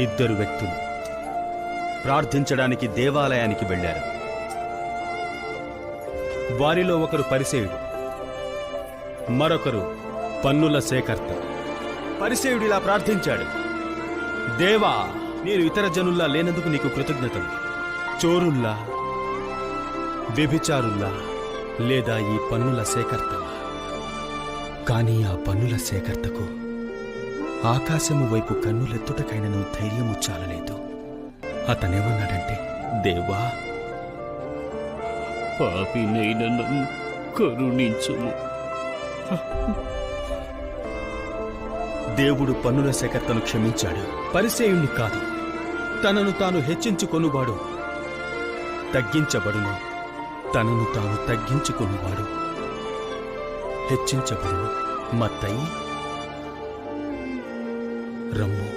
ఇద్దరు వ్యక్తులు ప్రార్థించడానికి దేవాలయానికి వెళ్ళారు. వారిలో ఒకరు పరిసేయుడు, మరొకరు పన్నుల సేకర్త. పరిసేయుడిలా ప్రార్థించాడు, దేవా, నేను ఇతర జనుల్లా లేనందుకు నీకు కృతజ్ఞతలు. చోరుల్లా, వ్యభిచారుల్లా, లేదా ఈ పన్నుల సేకర్తలా. కానీ ఆ పన్నుల సేకర్తకు ఆకాశము వైపు కన్నులెత్తుటకైనను ధైర్యము చాలలేదు. అతనేమన్నాడంటే, దేవా, పాపినైన నన్ను కరుణించుము. దేవుడు పన్నుల సేకర్తను క్షమించాడు, పరిసేయుణ్ణి కాదు. తనను తాను హెచ్చించుకొనువాడు తగ్గించబడును, తనను తాను తగ్గించుకొనువాడు హెచ్చించబడును. మత్తయి రమ్ము.